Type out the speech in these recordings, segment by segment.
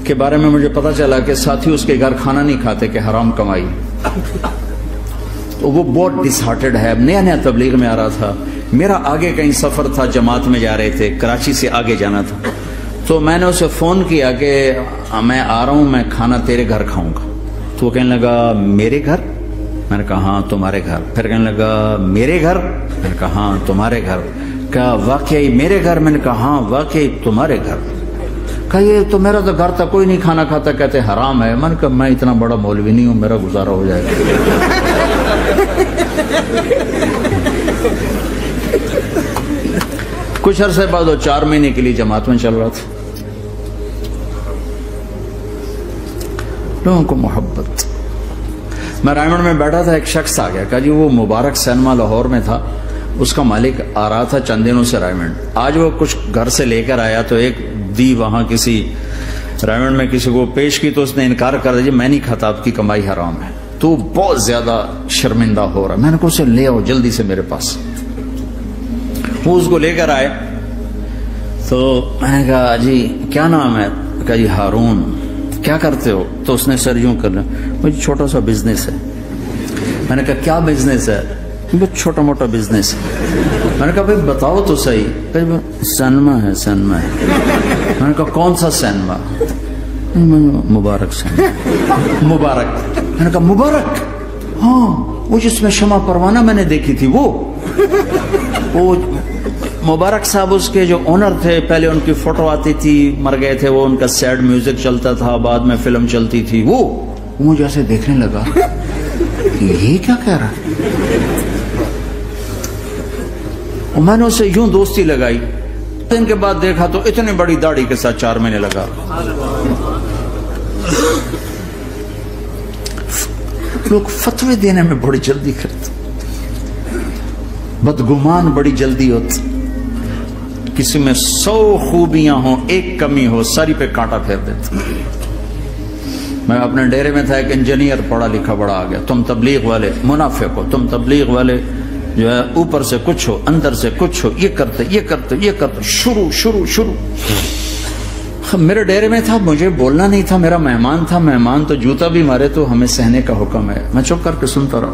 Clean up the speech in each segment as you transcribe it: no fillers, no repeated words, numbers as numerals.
کے بارے میں مجھے پتا چلا کہ ساتھی اس کے گھر کھانا نہیں کھاتے کہ حرام کمائی. تو وہ بہت ڈس ہارٹڈ ہے. نیا نیا تبلیغ میں آ رہا تھا. میرا آگے کہیں سفر تھا, جماعت میں جا رہے تھے, کراچی سے آگے جانا تھا. تو میں نے اسے فون کیا کہ میں آ رہا ہوں, میں کھانا تیرے گھر کھاؤں گا. تو وہ کہنے لگا میرے گھر؟ میں نے کہا ہاں تمہارے گھر. پھر کہنے لگا میرے گھر؟ میں نے کہا ہاں تمہارے گھر. کہا واقعی میرے گھر؟ میں نے کہا ہاں واقعی تمہارے گھر. کہا یہ تو میرا تو گھر تھا, کوئی نہیں کھانا کھاتا, کہتے حرام ہے. میں نے کہا میں اتنا بڑا مولوی نہیں ہوں, میرا گزارا ہو جائے گا. کچھ عرصے بعد وہ 4 مہینے کے لیے جماعت میں چل رہا تھا. لوگوں کو محبت. میں رائمنڈ میں بیٹھا تھا, ایک شخص آ گیا. کہا جی وہ مبارک سینما لاہور میں تھا, اس کا مالک آ رہا تھا چند دنوں سے رائمنڈ. آج وہ کچھ گھر سے لے کر آیا تو ایک دی وہاں کسی رائمنڈ میں کسی کو پیش کی, تو اس نے انکار کر دیا, میں نہیں کھاتا, آپ کی کمائی حرام ہے. تو بہت زیادہ شرمندہ ہو رہا. میں نے کہا اسے لے آؤ جلدی سے میرے پاس. وہ اس کو لے کر آئے. تو میں نے کہا جی کیا نام ہے؟ کہا جی ہارون. کیا کرتے ہو؟ تو اس نے سر یوں کرنا, مجھے چھوٹا سا بزنس ہے. میں نے کہا کیا بزنس ہے؟ چھوٹا موٹا بزنس ہے. میں نے کہا بھائی بتاؤ تو صحیح. کہ سینما ہے. سینما ہے. میں نے کہا کون سا سینما؟ مبارک سینما. مبارک. میں نے کہا مبارک؟ ہاں وہ جس میں شمع پروانہ میں نے دیکھی تھی وہ مبارک صاحب اس کے جو اونر تھے. پہلے ان کی فوٹو آتی تھی, مر گئے تھے وہ, ان کا سیڈ میوزک چلتا تھا, بعد میں فلم چلتی تھی. وہ مجھے ایسے دیکھنے لگا یہ کیا کہہ رہا ہے. میں نے اسے یوں دوستی لگائی. دن کے بعد دیکھا تو اتنی بڑی داڑھی کے ساتھ 4 مہینے لگا. لوگ فتوے دینے میں بڑی جلدی کرتے, بدگمان بڑی جلدی ہوتی. کسی میں 100 خوبیاں ہوں, ایک کمی ہو, ساری پہ کانٹا پھیر دیتے. میں اپنے ڈیرے میں تھا, ایک انجینئر پڑھا لکھا بڑا آ گیا. تم تبلیغ والے منافق ہو, تم تبلیغ والے جو ہے اوپر سے کچھ ہو, اندر سے کچھ ہو, یہ کرتے یہ کرتے یہ کرتے. شروع. میرے ڈیرے میں تھا, مجھے بولنا نہیں تھا, میرا مہمان تھا. مہمان تو جوتا بھی مارے تو ہمیں سہنے کا حکم ہے. میں چپ کر کے سنتا رہا.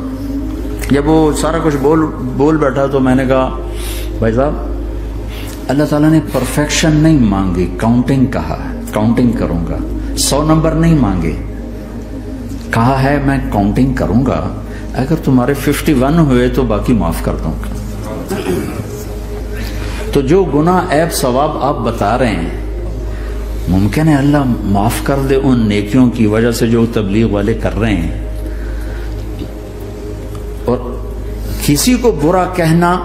جب وہ سارا کچھ بول بیٹھا تو میں نے کہا بھائی صاحب اللہ تعالیٰ نے پرفیکشن نہیں مانگی, کاؤنٹنگ کہا ہے. کاؤنٹنگ کروں گا. 100 نمبر نہیں مانگے, کہا ہے میں کاؤنٹنگ کروں گا. اگر تمہارے 51 ہوئے تو باقی معاف کر دوں گا. تو جو گناہ عیب ثواب آپ بتا رہے ہیں, ممکن ہے اللہ معاف کر دے ان نیکیوں کی وجہ سے جو تبلیغ والے کر رہے ہیں. اور کسی کو برا کہنا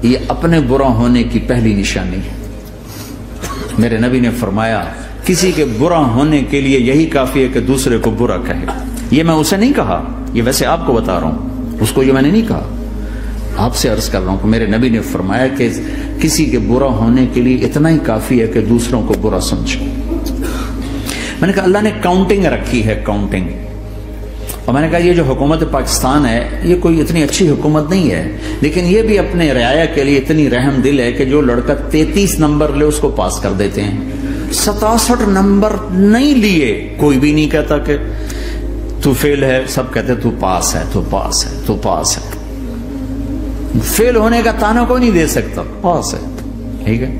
یہ اپنے برا ہونے کی پہلی نشانی ہے. میرے نبی نے فرمایا کسی کے برا ہونے کے لیے یہی کافی ہے کہ دوسرے کو برا کہے. یہ میں اسے نہیں کہا, یہ ویسے آپ کو بتا رہا ہوں, اس کو یہ میں نے نہیں کہا, آپ سے عرض کر رہا ہوں کہ میرے نبی نے فرمایا کہ کسی کے برا ہونے کے لیے اتنا ہی کافی ہے کہ دوسروں کو برا سمجھو. میں نے کہا اللہ نے کاؤنٹنگ رکھی ہے, کاؤنٹنگ. اور میں نے کہا یہ جو حکومت پاکستان ہے یہ کوئی اتنی اچھی حکومت نہیں ہے, لیکن یہ بھی اپنے رعایا کے لیے اتنی رحم دل ہے کہ جو لڑکا 33 نمبر لے اس کو پاس کر دیتے ہیں. 67 نمبر نہیں لیے کوئی بھی نہیں کہتا کہ تو فیل ہے, سب کہتے تو پاس ہے, تو پاس ہے, تو پاس ہے. فیل ہونے کا تانا کوئی نہیں دے سکتا, پاس ہے. ٹھیک ہے.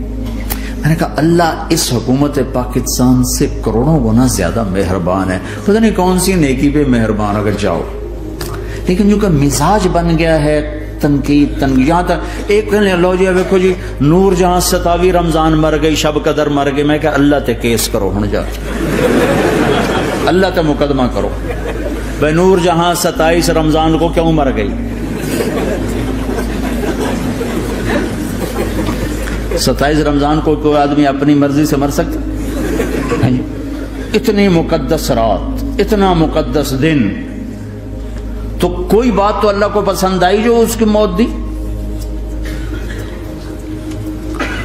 میں نے کہا اللہ اس حکومت پاکستان سے کروڑوں گنا زیادہ مہربان ہے. پتہ نہیں کون سی نیکی پہ مہربان اگر جاؤ, لیکن جو کہ مزاج بن گیا ہے تنقید. یہاں تک ایک کہنے اللہ جی ویکھو جی نور جہاں 27 رمضان مر گئی, شب قدر مر گئی. میں کہا اللہ تے کیس کرو, ہن جا اللہ تے مقدمہ کرو. بھائی نور جہاں 27 رمضان کو کیوں مر گئی؟ 27 رمضان کو کوئی آدمی اپنی مرضی سے مر سکتا؟ اتنی مقدس رات, اتنا مقدس دن, تو کوئی بات تو اللہ کو پسند آئی جو اس کی موت دی.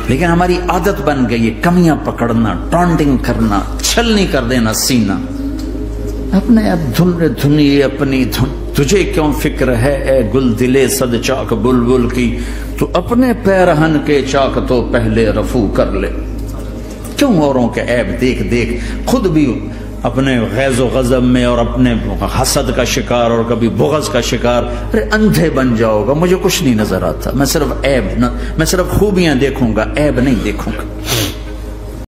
لیکن ہماری عادت بن گئی ہے کمیاں پکڑنا, ٹانٹنگ کرنا, چھلنی کر دینا سینہ. اپنے اب دھنیے اپنی دھن, تجھے کیوں فکر ہے اے گل دلے صد چاک بلبل کی, تو اپنے پیرہن کے چاک تو پہلے رفو کر لے. کیوں اوروں کے عیب دیکھ دیکھ خود بھی اپنے غیظ و غضب میں اور اپنے حسد کا شکار اور کبھی بغض کا شکار؟ ارے اندھے بن جاؤ گا، مجھے کچھ نہیں نظر آتا، میں صرف خوبیاں دیکھوں گا، عیب نہیں دیکھوں گا.